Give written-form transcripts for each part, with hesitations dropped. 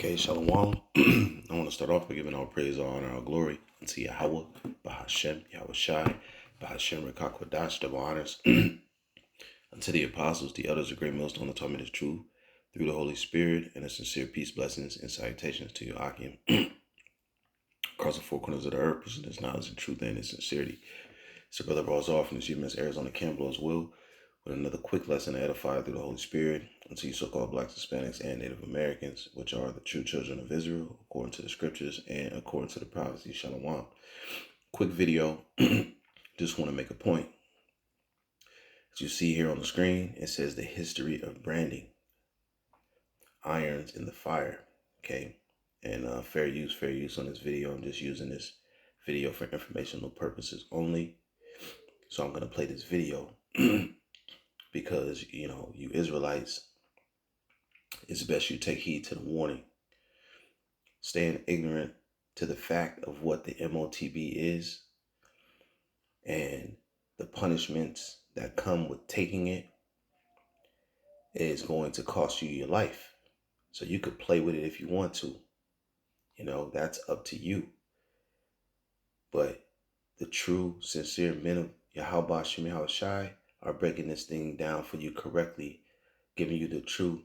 Okay, Shalom. I want to start off by giving all praise, all honor, all glory unto Yahweh, Bahashem, Yahweh Shai, Bahashem, Rekakwadash, double honors unto the apostles, the elders, the great millstone, the torment is true, through the Holy Spirit, and a sincere peace, blessings, and salutations to you, Akim, across the four corners of the earth, presenting his knowledge and truth and his sincerity. So, Brother Balls off, and his humanist Arizona Campbell as well, with another quick lesson edified through the Holy Spirit unto you so-called Blacks, Hispanics, and Native Americans, which are the true children of Israel, according to the scriptures and according to the prophecy. Shalom. Quick video. Just want to make a point. As you see here on the screen, it says the history of branding. Irons in the fire. Okay. And fair use on this video. I'm just using this video for informational purposes only. So I'm going to play this video because, you Israelites, it's best you take heed to the warning. Staying ignorant to the fact of what the MOTB is and the punishments that come with taking it is going to cost you your life. So you could play with it if you want to. That's up to you. But the true, sincere men of Yahweh Shem Yahweh Shai are breaking this thing down for you correctly, giving you the truth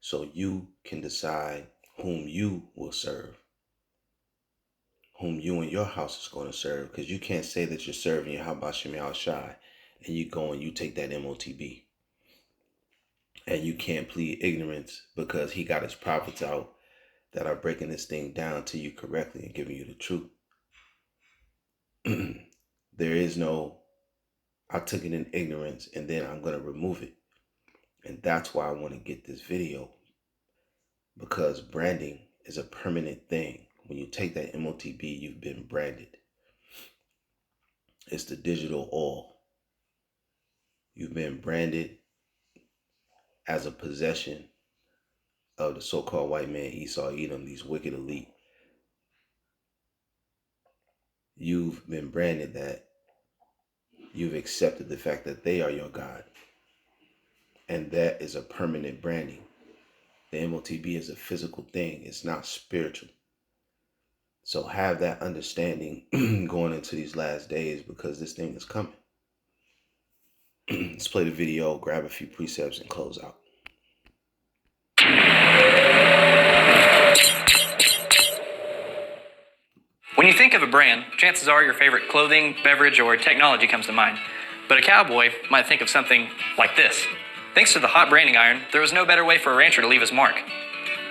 so you can decide whom you will serve, whom you and your house is going to serve, because you can't say that you're serving Yahweh Shem Yahweh Shai and you go and you take that MOTB. And you can't plead ignorance because he got his prophets out that are breaking this thing down to you correctly and giving you the truth. There is no, I took it in ignorance and then I'm going to remove it. And that's why I want to get this video, because branding is a permanent thing. When you take that MOTB, you've been branded. It's the digital all. You've been branded as a possession of the so-called white man, Esau, Edom, these wicked elite. You've been branded that you've accepted the fact that they are your God. And that is a permanent branding. The MOTB is a physical thing. It's not spiritual. So have that understanding going into these last days, because this thing is coming. Let's play the video, grab a few precepts, and close out. When you think of a brand, chances are your favorite clothing, beverage, or technology comes to mind. But a cowboy might think of something like this. Thanks to the hot branding iron, there was no better way for a rancher to leave his mark.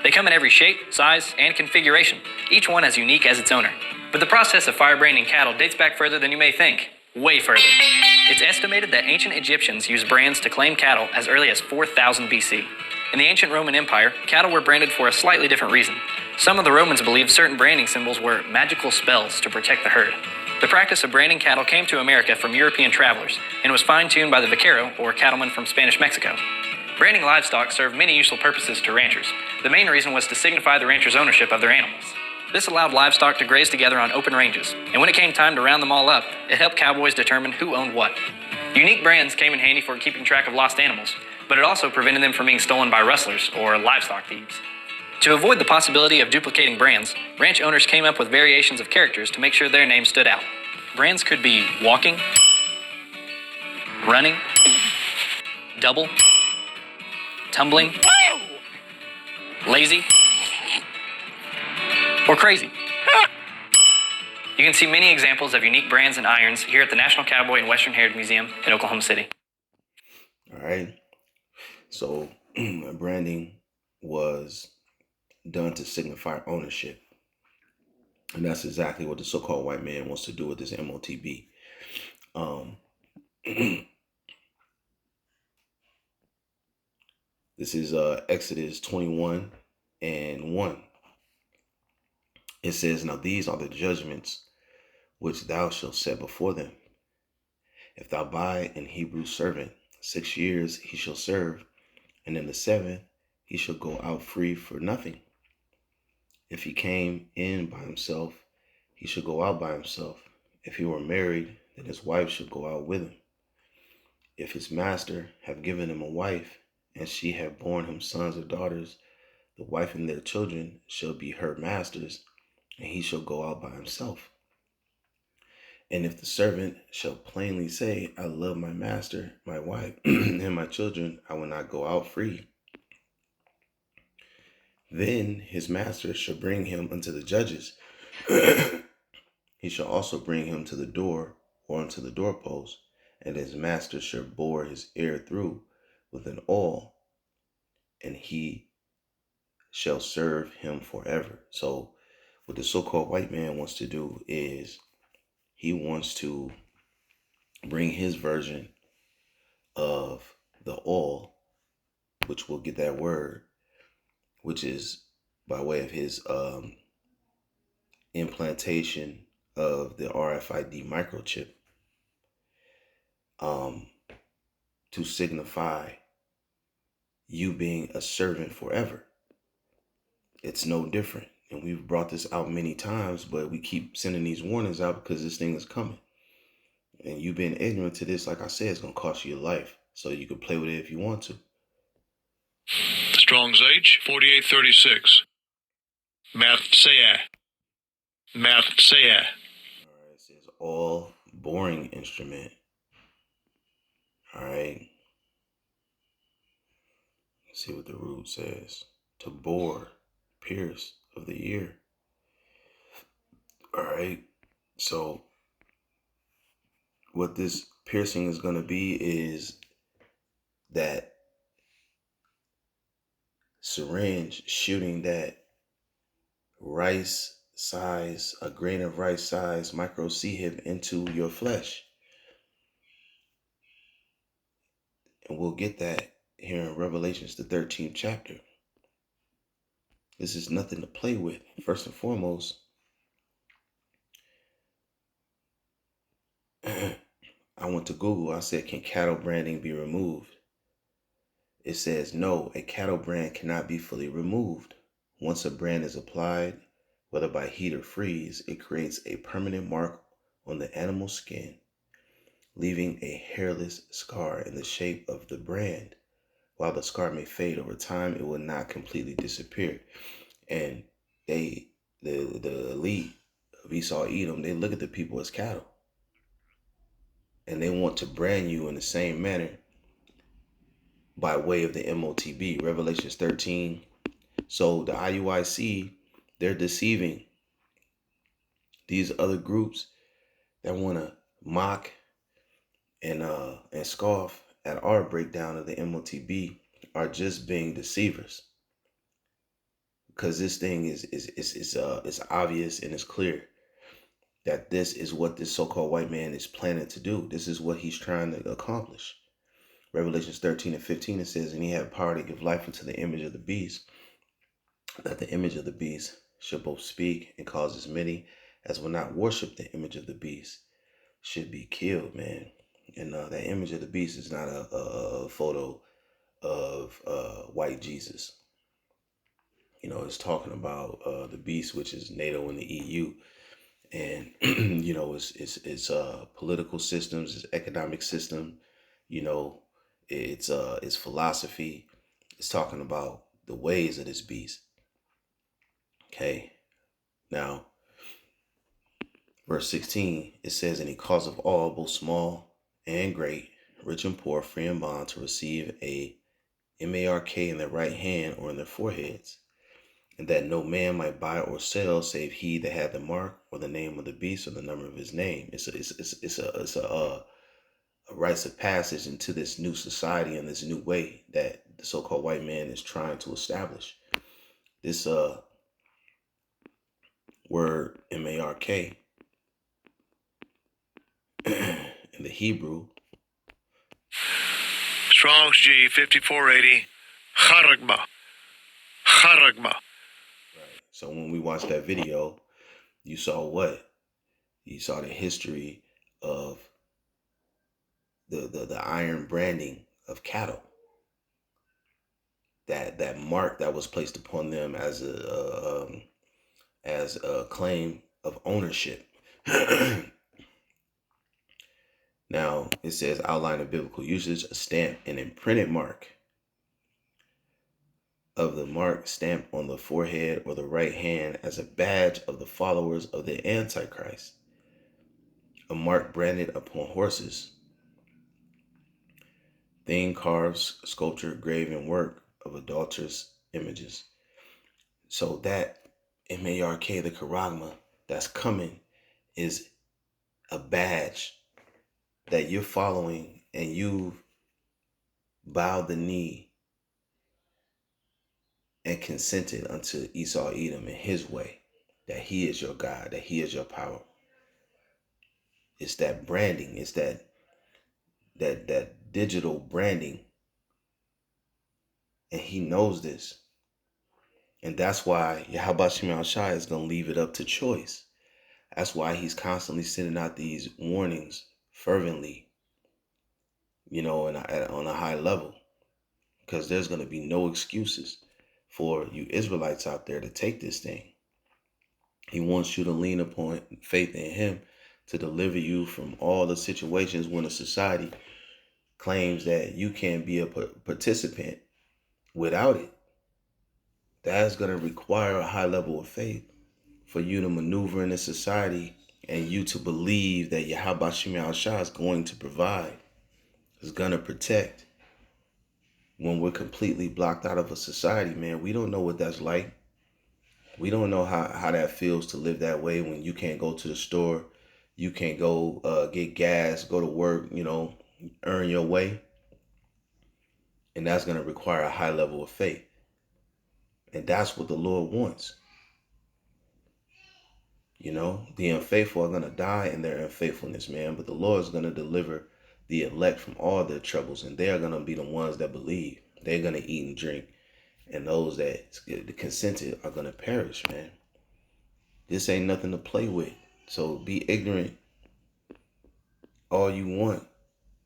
They come in every shape, size, and configuration, each one as unique as its owner. But the process of fire branding cattle dates back further than you may think. Way further. It's estimated that ancient Egyptians used brands to claim cattle as early as 4000 BC. In the ancient Roman Empire, cattle were branded for a slightly different reason. Some of the Romans believed certain branding symbols were magical spells to protect the herd. The practice of branding cattle came to America from European travelers and was fine-tuned by the vaquero, or cattleman from Spanish Mexico. Branding livestock served many useful purposes to ranchers. The main reason was to signify the rancher's ownership of their animals. This allowed livestock to graze together on open ranges, and when it came time to round them all up, it helped cowboys determine who owned what. Unique brands came in handy for keeping track of lost animals, but it also prevented them from being stolen by rustlers or livestock thieves. To avoid the possibility of duplicating brands, ranch owners came up with variations of characters to make sure their name stood out. Brands could be walking, running, double, tumbling, lazy, or crazy. You can see many examples of unique brands and irons here at the National Cowboy and Western Heritage Museum in Oklahoma City. All right. So branding was done to signify ownership. And that's exactly what the so-called white man wants to do with this MOTB. This is Exodus 21 and 1. It says, "Now these are the judgments which thou shalt set before them. If thou buy an Hebrew servant, 6 years he shall serve, and in the 7th he shall go out free for nothing. If he came in by himself, he shall go out by himself. If he were married, then his wife shall go out with him. If his master have given him a wife, and she have borne him sons or daughters, the wife and their children shall be her masters, and he shall go out by himself. And if the servant shall plainly say, I love my master, my wife, and my children, I will not go out free, then his master shall bring him unto the judges. He shall also bring him to the door or unto the doorpost, and his master shall bore his ear through with an awl, and he shall serve him forever. So what the so-called white man wants to do is he wants to bring his version of the awl, which we'll get that word, which is by way of his implantation of the RFID microchip, to signify you being a servant forever. It's no different. And we've brought this out many times, but we keep sending these warnings out because this thing is coming. And you being ignorant to this, like I said, it's going to cost you your life. So you can play with it if you want to. Strong's H, 4836. Matsea. Matsea. All right, it says all boring instrument. All right. Let's see what the root says. To bore, pierce of the ear. All right. So what this piercing is going to be is that syringe shooting that rice size, a grain of rice size micro C-hip into your flesh. And we'll get that here in Revelations, the 13th chapter. This is nothing to play with. First and foremost, I went to Google. I said, can cattle branding be removed? It says, no, a cattle brand cannot be fully removed. Once a brand is applied, whether by heat or freeze, it creates a permanent mark on the animal's skin, leaving a hairless scar in the shape of the brand. While the scar may fade over time, it will not completely disappear. And the elite of Esau Edom, they look at the people as cattle. And they want to brand you in the same manner by way of the MOTB, Revelations 13. So the IUIC, they're deceiving these other groups that want to mock and scoff at our breakdown of the MOTB are just being deceivers. Because this thing is obvious and it's clear that this is what this so-called white man is planning to do. This is what he's trying to accomplish. Revelations 13 and 15, it says, and he had power to give life unto the image of the beast, that the image of the beast should both speak and cause as many as will not worship the image of the beast should be killed, man. And that image of the beast is not a photo of white Jesus. You know, it's talking about the beast, which is NATO and the EU. And, you know, it's political systems, it's economic system, you know, it's philosophy. It's talking about the ways of this beast. Okay. Now, verse 16, it says, and he causeth all, both small and great, rich and poor, free and bond, to receive a mark in their right hand or in their foreheads, and that no man might buy or sell save he that had the mark or the name of the beast or the number of his name. It's a rites of passage into this new society and this new way that the so-called white man is trying to establish. This word mark in the Hebrew. Strong's G, 5480. Charagma. Charagma. Right. So when we watched that video, you saw what? You saw the history of the iron branding of cattle. That mark that was placed upon them as a claim of ownership. Now it says outline of biblical usage, a stamp, an imprinted mark of the mark stamped on the forehead or the right hand as a badge of the followers of the Antichrist, a mark branded upon horses, thing carves, sculpture, graven work of adulterous images. So that MARK, the charagma that's coming, is a badge that you're following, and you've bowed the knee and consented unto Esau Edom in his way, that he is your God, that he is your power. It's that branding, it's that digital branding. And he knows this. And that's why Yahweh Shema Shai is going to leave it up to choice. That's why he's constantly sending out these warnings fervently, on a high level, because there's going to be no excuses for you Israelites out there to take this thing. He wants you to lean upon faith in him to deliver you from all the situations when a society claims that you can't be a participant without it. That's going to require a high level of faith for you to maneuver in this society, and you to believe that Yahweh Shema Shah is going to provide, is going to protect. When we're completely blocked out of a society, man, we don't know what that's like. We don't know how that feels to live that way when you can't go to the store, you can't go get gas, go to work, earn your way. And that's going to require a high level of faith. And that's what the Lord wants. The unfaithful are going to die in their unfaithfulness, man. But the Lord is going to deliver the elect from all their troubles. And they are going to be the ones that believe. They're going to eat and drink. And those that consented are going to perish, man. This ain't nothing to play with. So be ignorant all you want.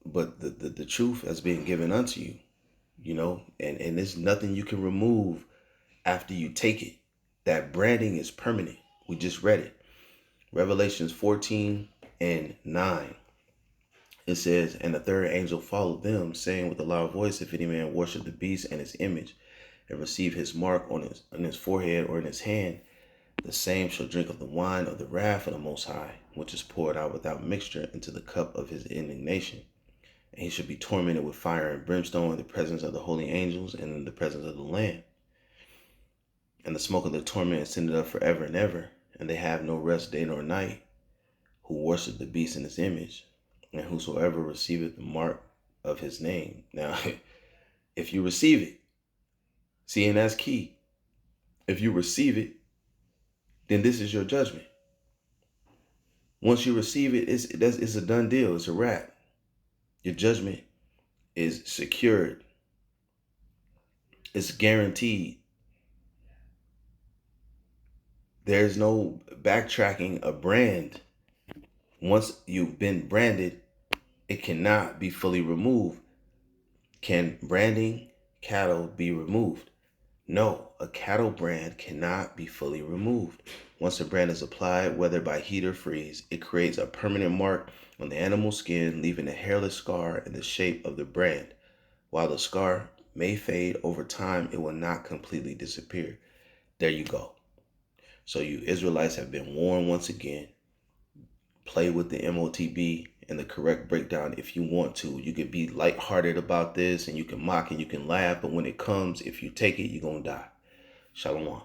But the truth has been given unto you, and there's nothing you can remove after you take it. That branding is permanent. We just read it. Revelations 14:9. It says, and the third angel followed them, saying with a loud voice, if any man worship the beast and his image, and receive his mark on his forehead or in his hand, the same shall drink of the wine of the wrath of the Most High, which is poured out without mixture into the cup of his indignation. And he shall be tormented with fire and brimstone in the presence of the holy angels and in the presence of the Lamb. And the smoke of their torment ascended up forever and ever, and they have no rest day nor night, who worship the beast in his image, and whosoever receiveth the mark of his name. Now, if you receive it, see, and that's key. If you receive it, then this is your judgment. Once you receive it, it's a done deal. It's a wrap. Your judgment is secured. It's guaranteed. There's no backtracking a brand. Once you've been branded, it cannot be fully removed. Can branding cattle be removed? No, a cattle brand cannot be fully removed. Once a brand is applied, whether by heat or freeze, it creates a permanent mark on the animal's skin, leaving a hairless scar in the shape of the brand. While the scar may fade over time, it will not completely disappear. There you go. So you Israelites have been warned once again. Play with the MOTB and the correct breakdown if you want to. You can be lighthearted about this, and you can mock and you can laugh, but when it comes, if you take it, you're going to die. Shalom.